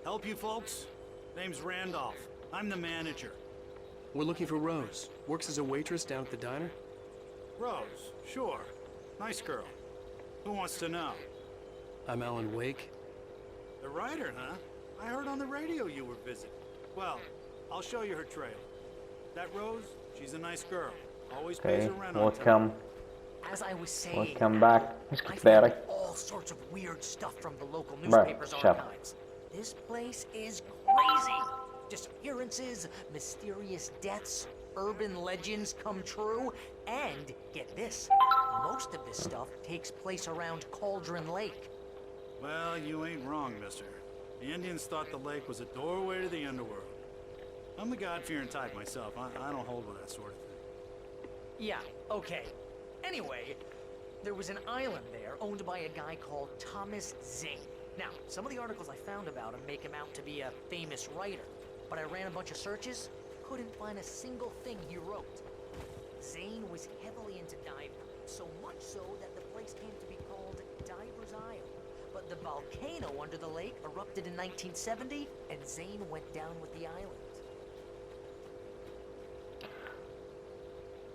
Help you folks? Name's Randolph. I'm the manager. We're looking for Rose. Works as a waitress down at the diner. Rose, sure. Nice girl. Who wants to know? I'm Alan Wake. The writer, huh? I heard on the radio you were visiting. Well, I'll show you her trailer. That Rose, she's a nice girl. Always pays her rent on time. Welcome. As I was saying, Welcome back. I found all sorts of weird stuff from the local newspaper's archives. This place is crazy. Disappearances, mysterious deaths, urban legends come true, and get this, most of this stuff takes place around Cauldron Lake. Well, you ain't wrong, mister. The Indians thought the lake was a doorway to the underworld. I'm the God-fearing type myself. I don't hold with that sort of thing. Yeah, okay. Anyway, there was an island there owned by a guy called Thomas Zane. Now, some of the articles I found about him make him out to be a famous writer, but I ran a bunch of searches, couldn't find a single thing he wrote. Zane was heavily into diving, so much so that the place came to be called Diver's Isle. But the volcano under the lake erupted in 1970, and Zane went down with the island.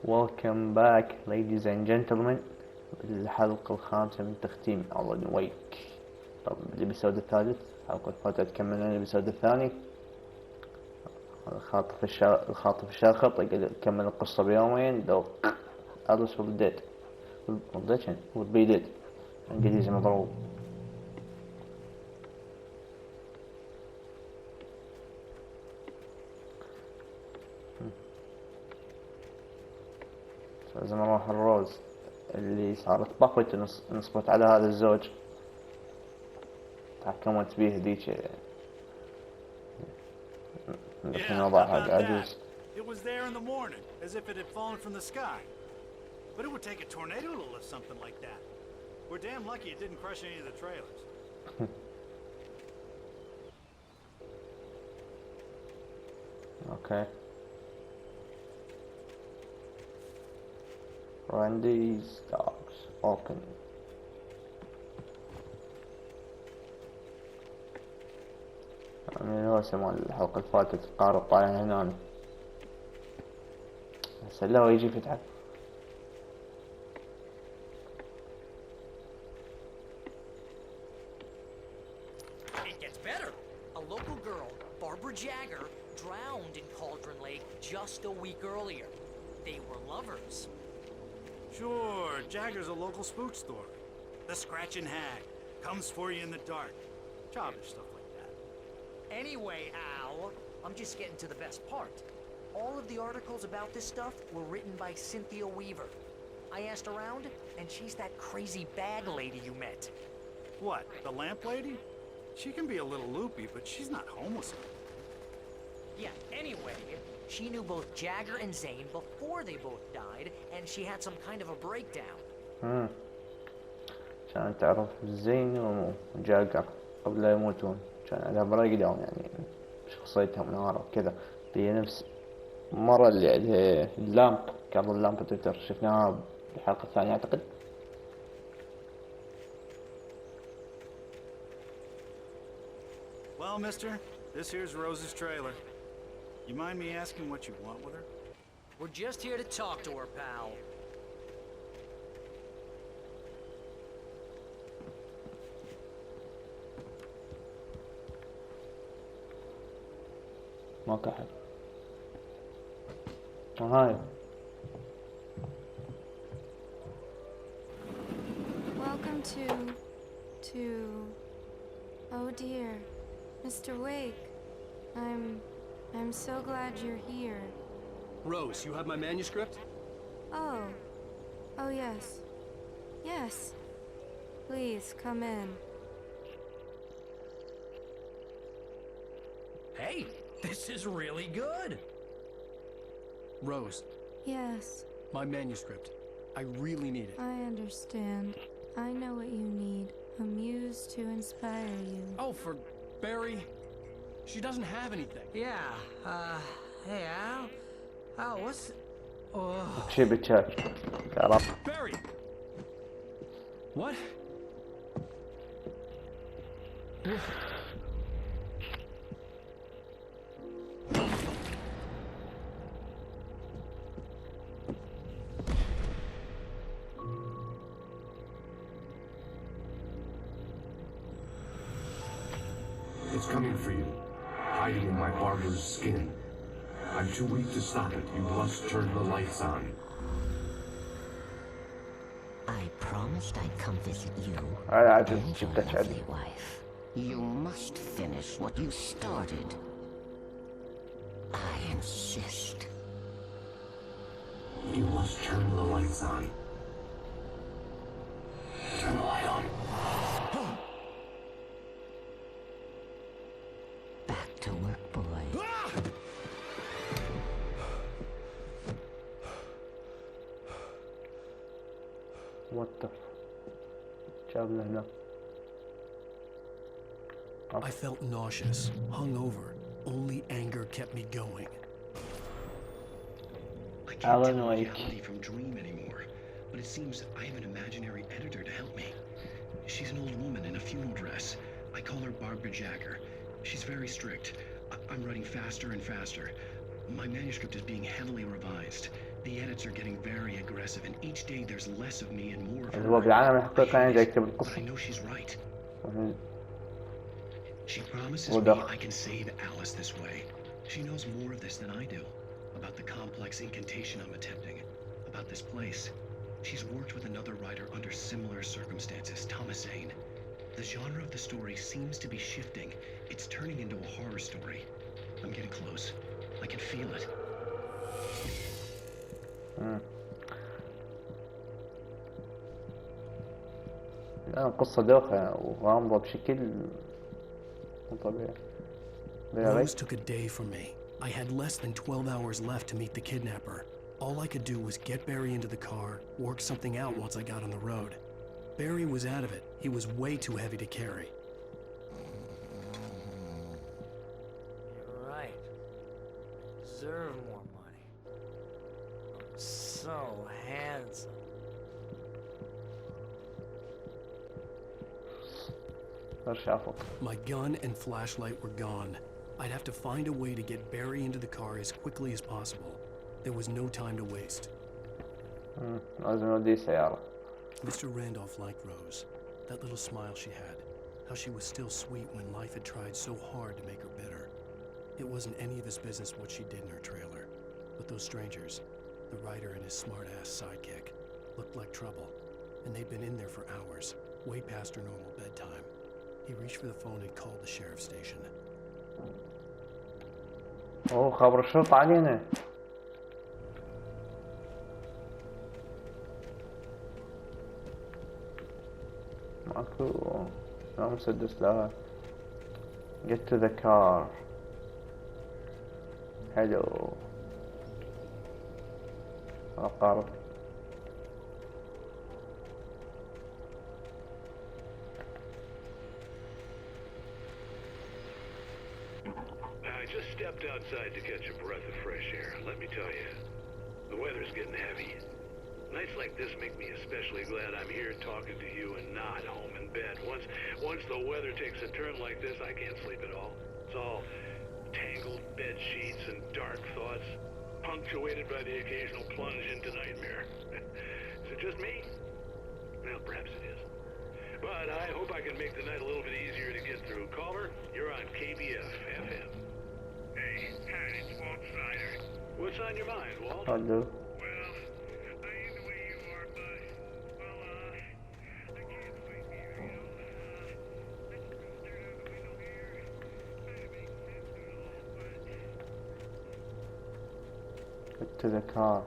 Welcome back ladies and gentlemen بالحلقة الخامسة من تختيم ألان ويك. طب الإبيسود الثالث الحلقة فاتت كملنا الإبيسود الثاني. الخاطف الشاخط يكمل القصة بيومين لو ألوس والديد والديد والبيديد إنجليزي مضروب. لازم اروح الروز اللي صارت بقوت نصبت على هذا الزوج تحكمت بيه هذيك في وضعها عجوز. It was there in the morning, as if it had fallen from the sky. But it would take a tornado to lift something like that. We're damn lucky it didn't crush any of the trailers. Okay. Randy's dogs open. من الهوسة مال الحلقة اللي فاتت القارب طالع هنا بس لا هو يجي فتحه. It gets better. A local girl, Barbara Jagger, drowned in Cauldron Lake just a week earlier. They were lovers. Sure, Jagger's a local spook store. The Scratching Hag comes for you in the dark. Childish stuff like that. Anyway, Al, I'm just getting to the best part. All of the articles about this stuff were written by Cynthia Weaver. I asked around, and she's that crazy bag lady you met. What, the lamp lady? She can be a little loopy, but she's not homeless. Yeah, anyway, she knew both Jagger and Zane before they both died, and she had some kind of a breakdown. كانت تعرف زين وجاجر قبل لا يموتون كان عندها بريك داون يعني شخصيتها منارة وكذا. هي نفس مرة اللي عليها اللامب كارد اللامب تويتر شفناها بالحلقة الثانية أعتقد. Well, mister, this here's Rose's trailer. You mind me asking what you want with her? We're just here to talk to her, pal. ماكو أحد. هاي. Welcome to... Oh dear, Mr. Wake. I'm so glad you're here. Rose, you have my manuscript? Oh. Oh yes. Yes. Please, come in. Hey, this is really good. Rose, Yes, my manuscript. I really need it. I understand. I know what you need. A muse to inspire you. Oh, for Barry? She doesn't have anything. Yeah, hey, Al? Al, what's... Oh... شي بالشات. Barry! What? coming for you, hiding in my barber's skin. I'm too weak to stop it. You must turn the lights on. I promised I'd come visit you. عاد and your جبتك عدل. lovely wife. You must finish what you started. I insist. You must turn the lights on. Turn the light on. Back to work, boy. What the جابنا هنا. I felt nauseous, hungover. Only anger kept me going. I can't Alan tell Wake. reality from dream anymore, but it seems I have an imaginary editor to help me. She's an old woman in a funeral dress. I call her Barbara Jagger. She's very strict. I'm writing faster and faster. My manuscript is being heavily revised. The edits are getting very aggressive, and each day there's less of me and more of اللي هو her. بالعالم I الحقيقي hate يقدر it, يكتب but I القصة. know she's right. She promises me وضخ. I can save Alice this way. She knows more of this than I do. About the complex incantation I'm attempting. About this place. She's worked with another writer under similar circumstances, Thomas Zane. The genre of the story seems to be shifting. It's turning into a horror story. I'm getting close. I can feel it. لا القصة دوخة وغامضة بشكل مو طبيعي. Rose took a day from me. I had less than 12 hours left to meet the kidnapper. All I could do was get Barry into the car, work something out once I got on the road. Barry was out of it. He was way too heavy to carry. You're right. Deserve more money. I'm so handsome. My gun and flashlight were gone. I'd have to find a way to get Barry into the car as quickly as possible. There was no time to waste. لازم نودي سيارة. Mr. Randolph liked Rose. That little smile she had. How she was still sweet when life had tried so hard to make her bitter. It wasn't any of his business what she did in her trailer. But those strangers, the writer and his smart-ass sidekick, looked like trouble. And they'd been in there for hours, way past her normal bedtime. He reached for the phone and called the sheriff's station. أوه خبر الشرطة علينا. ماكو لا مسدس لا. Get to the car. حلو. أقارب. I just stepped outside to catch a breath of fresh air. Let me tell you, the weather's getting heavy. Nights like this make me especially glad I'm here talking to you and not home in bed. Once the weather takes a turn like this, I can't sleep at all. It's all tangled bed sheets and dark thoughts, punctuated by the occasional plunge into nightmare. Is it just me? Well, perhaps it is. But I hope I can make the night a little bit easier to get through. Caller, you're on KBF FM. Hey, Pat, it's Walt Snyder. What's on your mind, Walt? Hello. Well, I ain't the way you are, but, well, I can't sleep here, you know? I just go stare out the window here. Kind of makes sense to it all, but... Get to the car.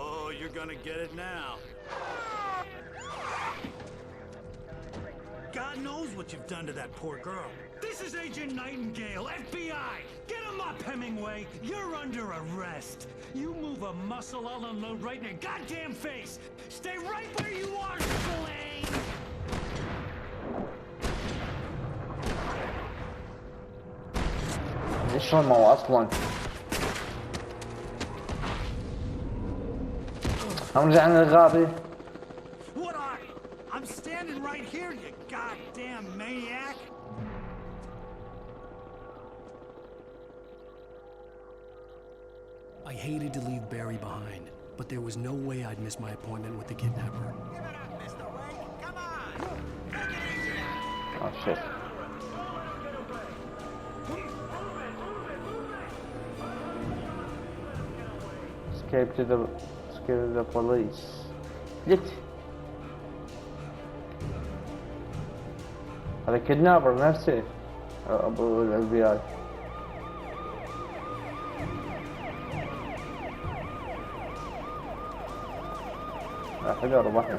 Oh, you're gonna get it now. God knows what you've done to that poor girl. This is Agent Nightingale, FBI! Get him up, Hemingway! You're under arrest! You move a muscle, I'll unload right in your goddamn face! Stay right where you are, Slane! ليش شلون ما هو أصلا؟ هنرجع للغابة. What are you? I'm standing right here, you goddamn maniac! I hated to leave Barry behind, but there was no way I'd miss my appointment with the kidnapper. Oh shit. Escape to the police. Lit. هذا كيدنابر نفسه ابو الاف بي اي. حلو ربحنا.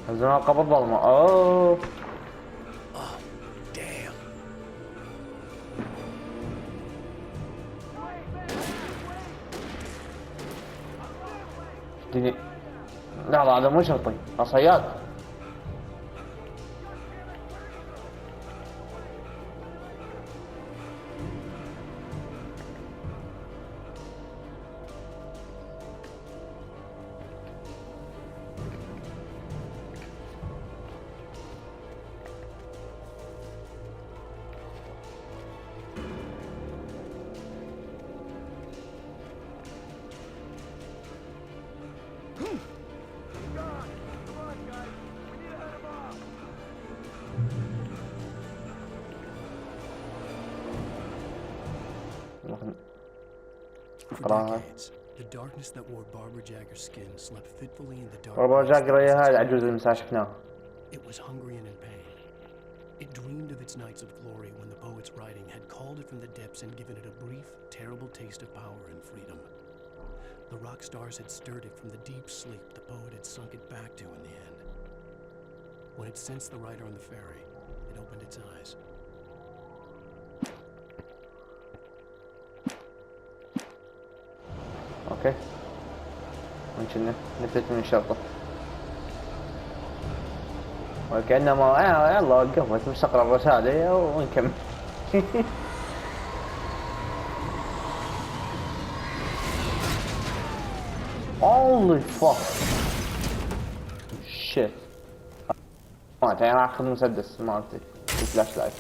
زمان قبض ظلمة. اوه لحظة هذا مو شرطي، صياد. For decades, the darkness that wore Barbara Jagger's skin slept fitfully in the dark. باربرا جاكر هي هاي العجوز اللي شفناها. It was hungry and in pain. It dreamed of its nights of glory when the poet's writing had called it from the depths and given it a brief, terrible taste of power and freedom. The rock stars had stirred it from the deep sleep the poet had sunk it back to in the end. When it sensed the rider on the ferry, it opened its eyes. اوكي ممكن نفلت من الشرطة وكأنما يلا وقفت مش تقرأ الرسالة ونكمل. Holy fuck shit. مالتي انا راح اخذ مسدس مالتي الفلاش لايت.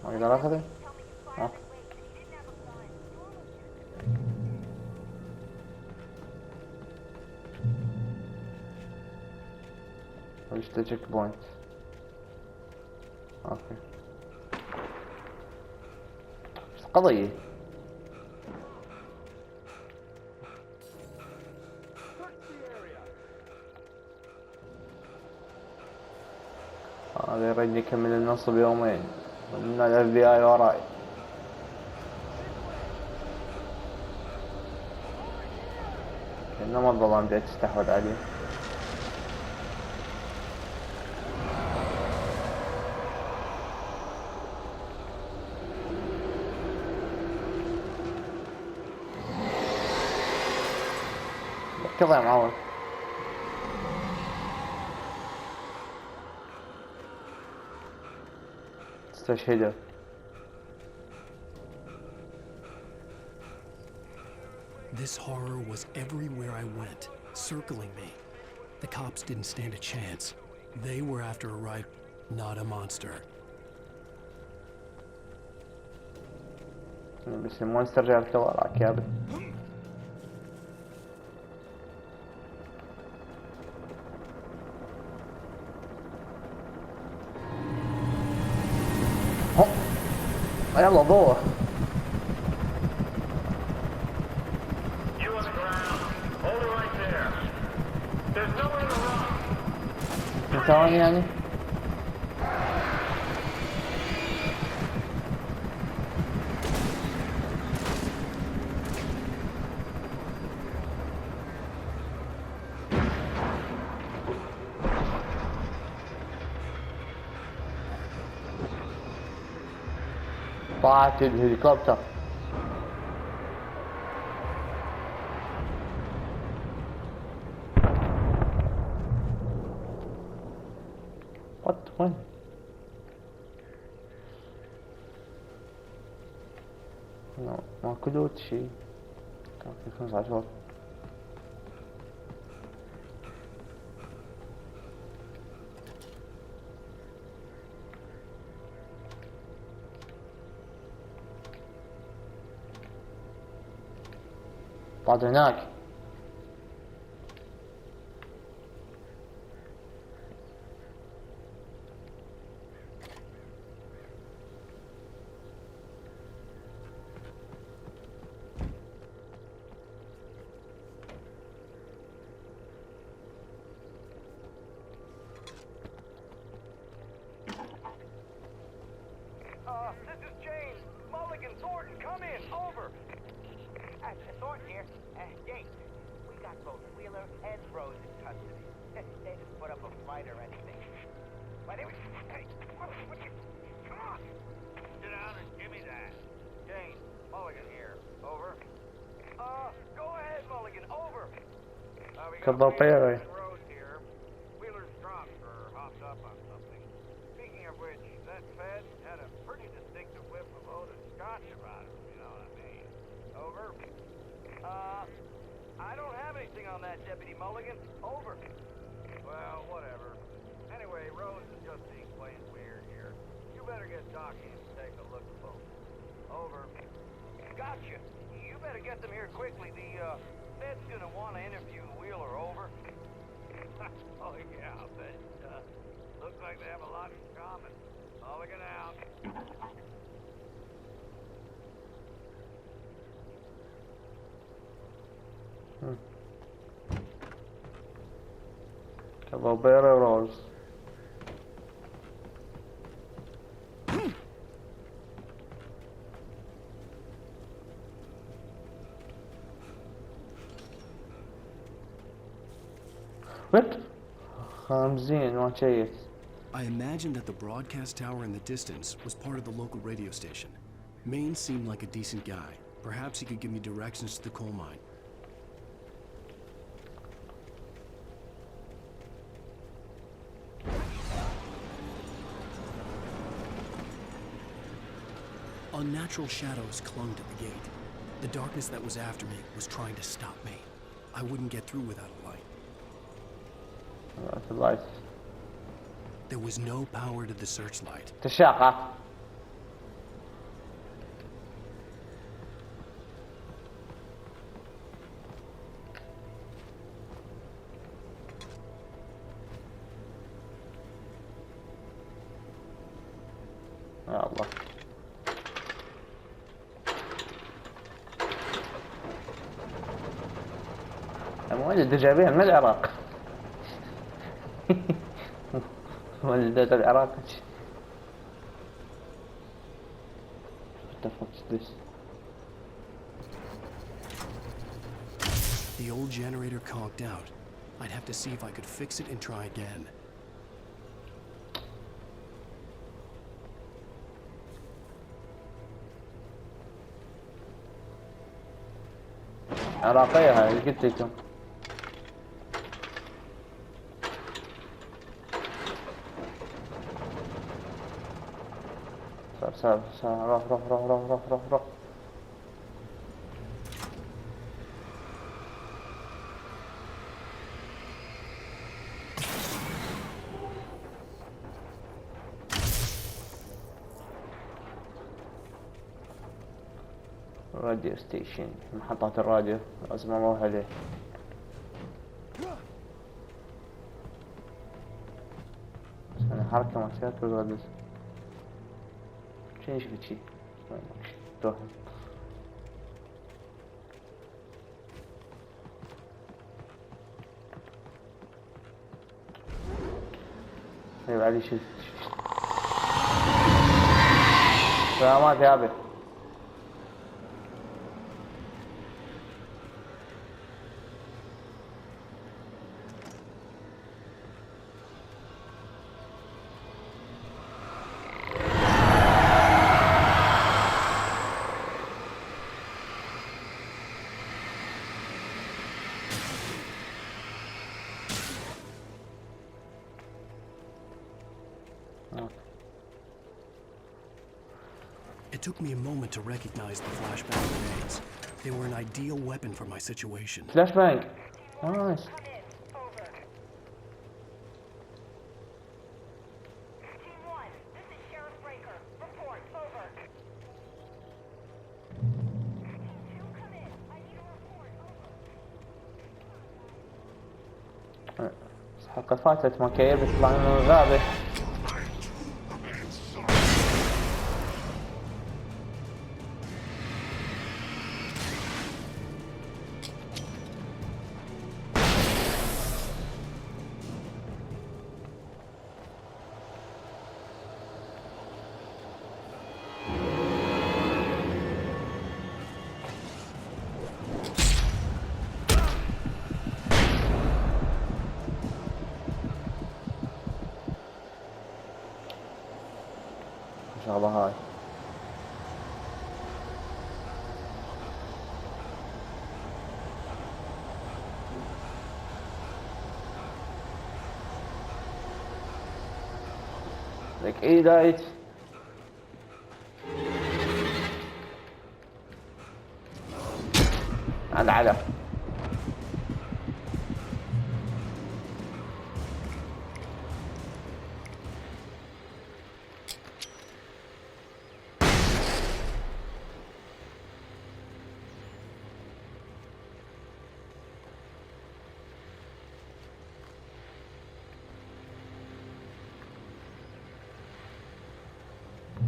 ما اقدر اخذه؟ وش تشيك بوينت؟ اوكي. وش القضية؟ هذا يريد يكمل النص بيومين ومن الاف بي اي وراي. كأنما الظلام جاي تستحوذ عليه. كذا يا معود. استشهده. This horror was everywhere I went, circling me. The cops didn't stand a chance. They were after a right, not a monster. بس المونستر جابته وراك يا ابني. يلا ضوء. ثواني يعني. طلعت الهليكوبتر. وين؟ ماكو لوت شي، كان في 15 بعد هناك. This is James. Mulligan, Thornton, come in. Over. Thornton here. James, we got both Wheeler and Rose in custody. They didn't put up a fight or anything. But anyway, hey, what you... Come on. Sit down and give me that. James, Mulligan here. Over. Go ahead, Mulligan. Over. We got Wheeler and Rose here. Wheeler's drunk or hopped up on something. Speaking of which, that Fed had a pretty distinctive whiff of Otis Scotch about him, you know what I mean? Over. I don't have anything on that, Deputy Mulligan. Over. Well, whatever. Anyway, Rose is just being plain weird here. You better get Doc in to take a look at both. Over. Gotcha. You better get them here quickly. The, Fed's gonna want to interview Wheeler. Over. Oh, yeah, I bet it does. Looks like they have a lot in common. Mulligan out. كافابيرا روز. وات خامزين ما شيت. I imagined that the broadcast tower in the distance was part of the local radio station. Maine seemed like a decent guy. Perhaps he could give me directions to the coal mine. Unnatural shadows clung to the gate. The darkness that was after me was trying to stop me. I wouldn't get through without a light. That's a light. There was no power to the searchlight. تشاقة. يا الله. المولد دجابين من العراق. مولدات العراق. What the fuck is this? The old generator conked out. I'd have to see if I could fix it and try again. عراقية هاي قلت لكم. سار روح. راديو ستيشن، محطات الراديو لازم اروح عليه. بس انا حركة ما سيات بالراديو شي شفت شي توهم. طيب علي شفت سلامات يا ابي. It took me a moment to recognize the flashbang grenades. They were an ideal weapon for my situation. Flashbang. Nice. حلقة فاتت ما كيف يطلع من الغابة. الشغلة هاي لك ايه دايت على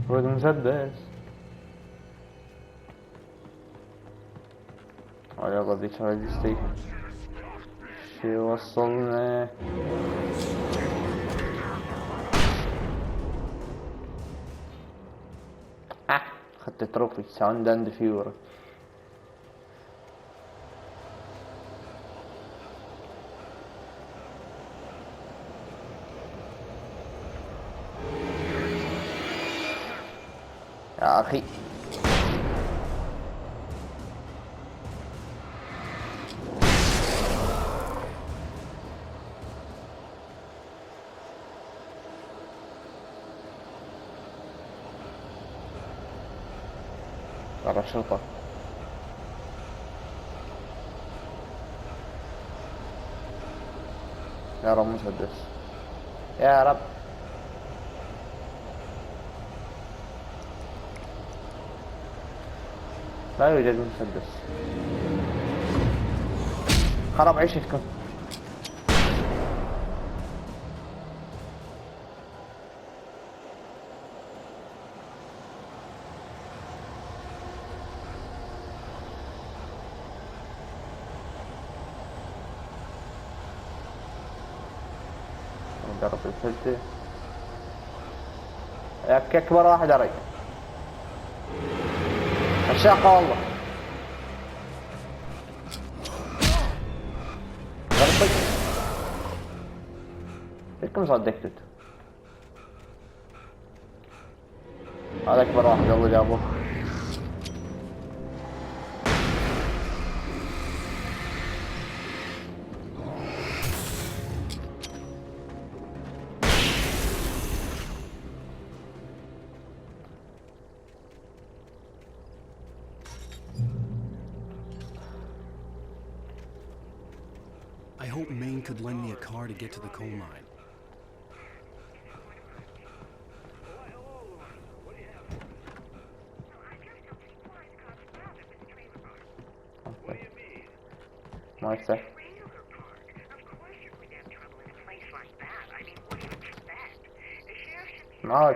خذ مسدس. يلا ديك راديو ستيشن شي وصلنا. اخذت تروفي ساوند اند فيور. يا أخي ترى الشرطة يا رب مسدس يا رب. لا يوجد مسدس. خرب عيشتكم. نجرب الفلتة. ياك اكبر واحد اريد. الشاقة والله. غربك. فيكم صدقتوا. هذا اكبر واحد ابو جابوه. I hope Maine could lend me a car to get to the coal mine. What's that? No.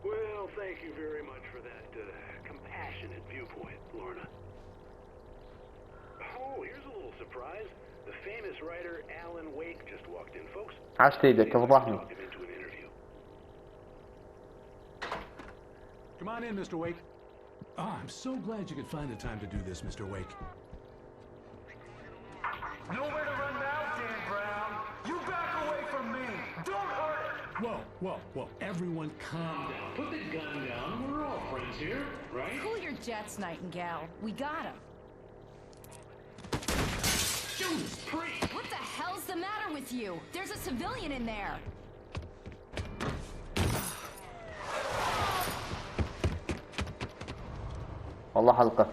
Well, thank you very much for that compassionate viewpoint, Lorna. Oh, here's a little surprise. The famous writer Alan Wake just walked in, folks. Come on in, Mr. Wake. Oh, I'm so glad you could find the time to do this, Mr. Wake. Nowhere to run now, Dan Brown. You back away from me. Don't hurt it. Whoa. Everyone calm down. Put the gun down. We're all friends here, right? Cool your jets, Nightingale. We got him. Judas Priest! What the hell's the matter with you? There's a civilian in there. والله حلقة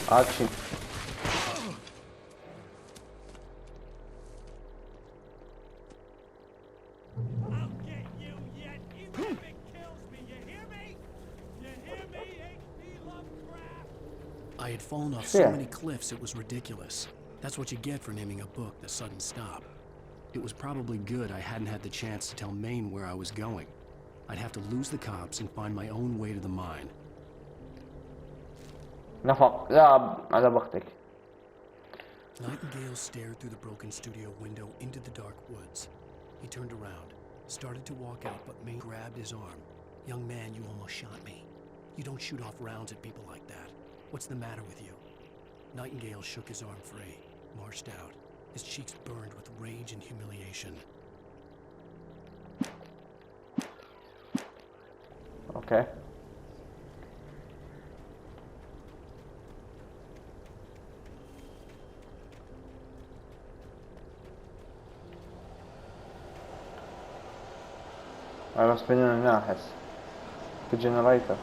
أكشن. I'll get you yet, even if it kills me. You hear me? You hear me, H.P. Lovecraft? I had fallen off so many cliffs it was ridiculous. That's what you get for naming a book The Sudden Stop. It was probably good I hadn't had the chance to tell Maine where I was going. I'd have to lose the cops and find my own way to the mine. نفق لا على بختك. Nightingale stared through the broken studio window into the dark woods. He turned around, started to walk out, but Maine grabbed his arm. "Young man, you almost shot me. You don't shoot off rounds at people like that. What's the matter with you?" Nightingale shook his arm free, marched out, his cheeks burned with rage and humiliation. Okay. راس بيننا ناحس في الجنريتر.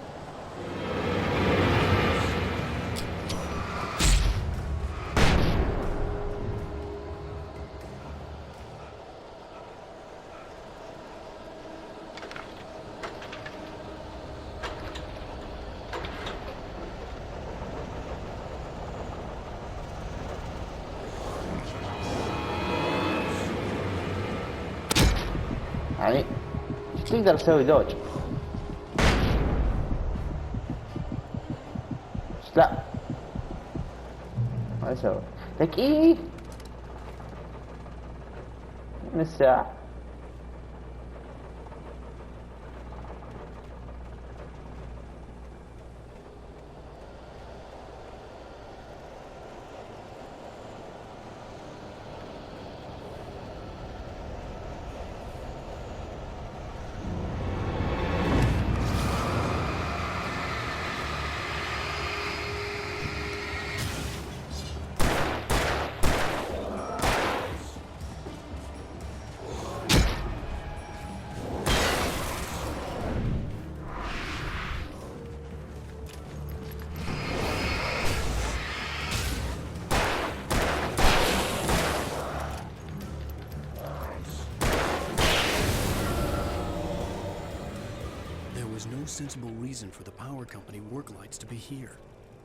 يعني تقدر تسوي دوج. لا ما يسوي تكييف من الساعة. No sensible reason for the power company work lights to be here.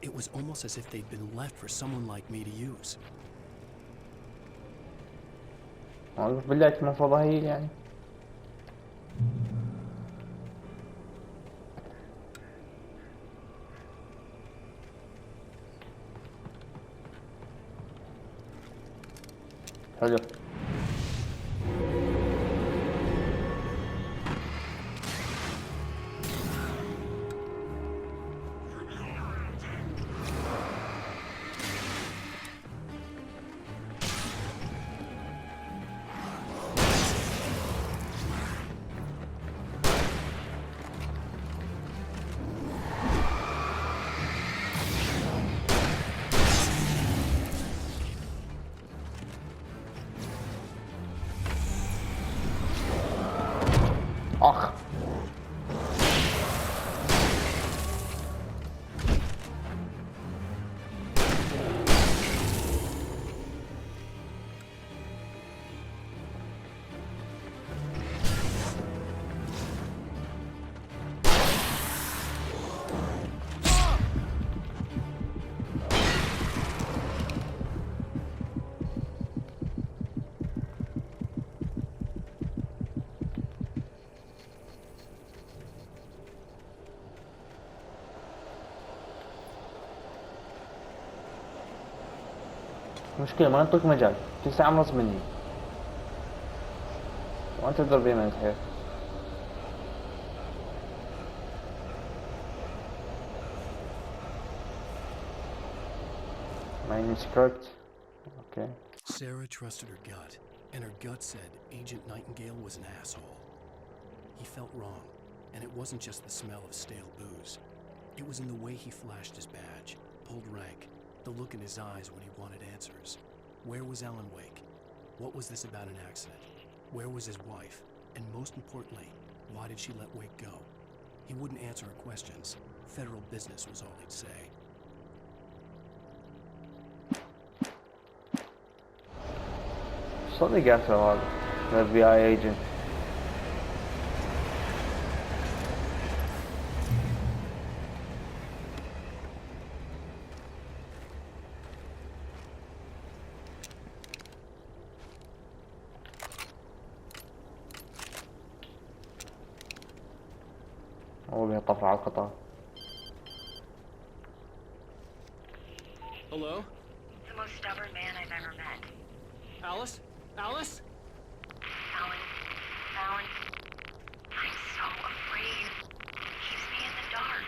It was almost as if they'd been left for someone like me to use. بالله من فضائيين يعني. حلو. أخ مشكلة ما نعطيك مجال 9:30 مني وأنت تضرب يمين الحيط. Main script. Okay. Sarah trusted her gut, and her gut said Agent Nightingale was an asshole. He felt wrong, and it wasn't just the smell of stale booze. It was in the way he flashed his badge, pulled rank, the look in his eyes when he wanted answers. Where was Alan Wake? What was this about an accident? Where was his wife? And most importantly, why did she let Wake go? He wouldn't answer her questions. Federal business was all he'd say. صدق قاتل هذا FBI agent. هو بيطفر على القطار. Hello? The most stubborn man I've ever met. Alice? Alice? Alan. Alan. I'm so afraid. Keeps me in the dark.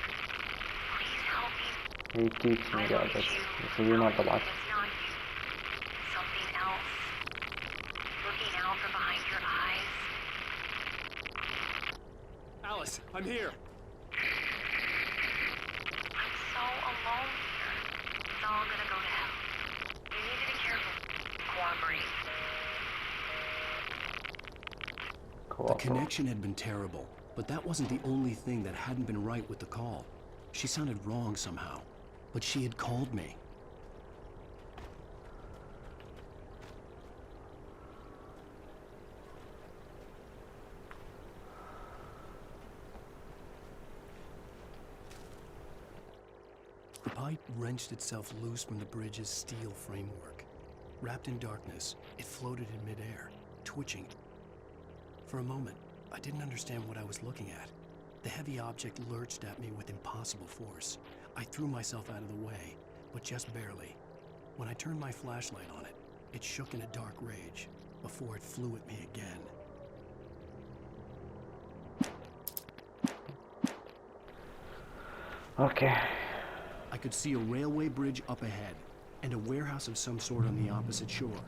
Please help me. He keeps me there, but يسوي ما طلعت. It's not you. Something else. Looking out from behind your eyes. Alice, I'm here. I'm so alone here. It's all gonna go to hell. You need to be careful. Cooperate. The connection had been terrible, but that wasn't the only thing that hadn't been right with the call. She sounded wrong somehow, but she had called me. The pipe wrenched itself loose from the bridge's steel framework. Wrapped in darkness, it floated in midair, twitching. For a moment, I didn't understand what I was looking at. The heavy object lurched at me with impossible force. I threw myself out of the way, but just barely. When I turned my flashlight on it, it shook in a dark rage before it flew at me again. Okay. I could see a railway bridge up ahead and a warehouse of some sort on the opposite shore.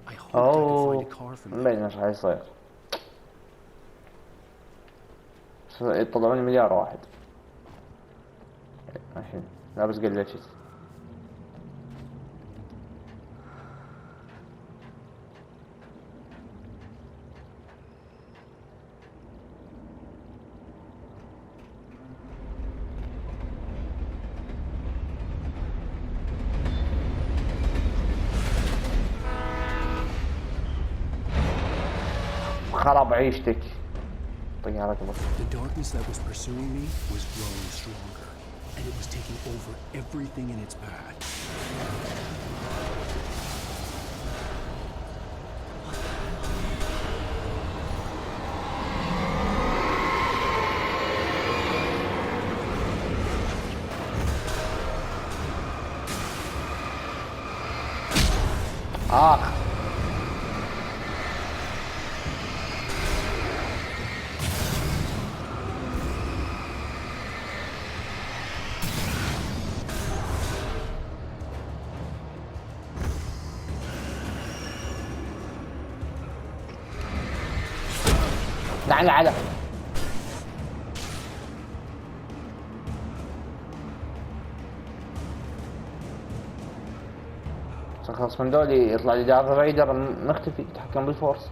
I hoped I could find a car from there. مبين ايش حيصير. يطلعوني مليار واحد. الحين لابس قلتشت. خرب عيشتك. The darkness that was pursuing me was growing stronger, and it was taking over everything in its path. تعال على شخص من دول يطلع لي دارث رايدر مختفي يتحكم بالفورس.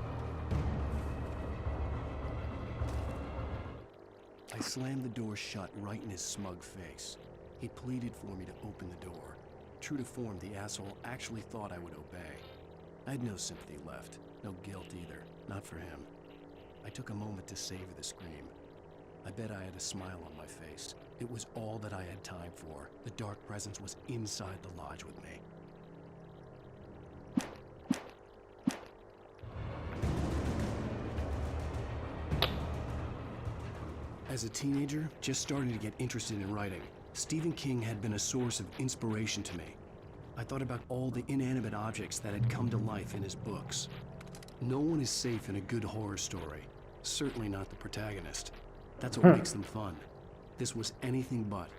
I slammed the door shut right in his smug face. He pleaded for me to open the door. True to form, the asshole actually thought I would obey. I had no sympathy left, no guilt either, not for him. I took a moment to savor the scream. I bet I had a smile on my face. It was all that I had time for. The dark presence was inside the lodge with me. As a teenager, just starting to get interested in writing, Stephen King had been a source of inspiration to me. I thought about all the inanimate objects that had come to life in his books. No one is safe in a good horror story. Certainly not the protagonist. That's what makes them fun. This was anything but.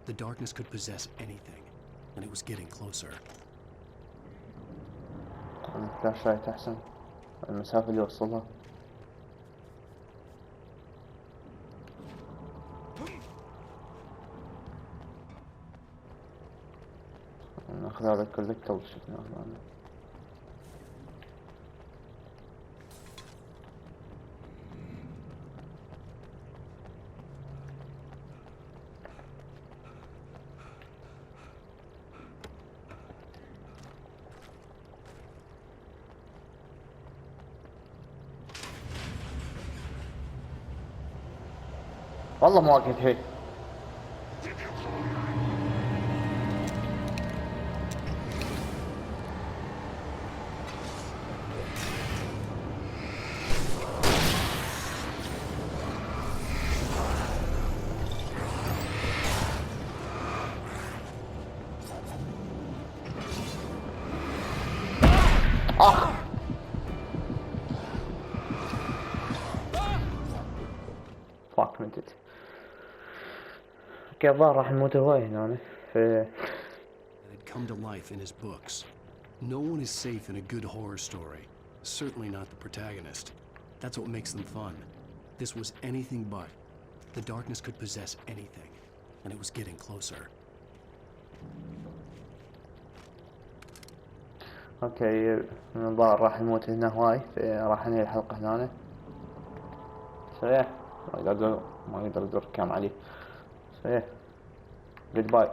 The darkness could possess anything, and it was getting closer. الفلاش لايت أحسن المسافة اللي وصلها. ناخذ هذا الكولكتبل شفناه هنا. والله ما وقت هيك. فاك متت. اوكي الظاهر راح نموت هواي هنا في It had come to life in his books. No one is safe in a good horror story. Certainly not the protagonist. That's what makes them fun. This was anything but. The darkness could possess anything, and it was getting closer. اوكي الظاهر راح نموت هنا هواي، راح ننهي الحلقة هنا. صحيح ما يقدر يدور كام عليه. صحيح. Goodbye.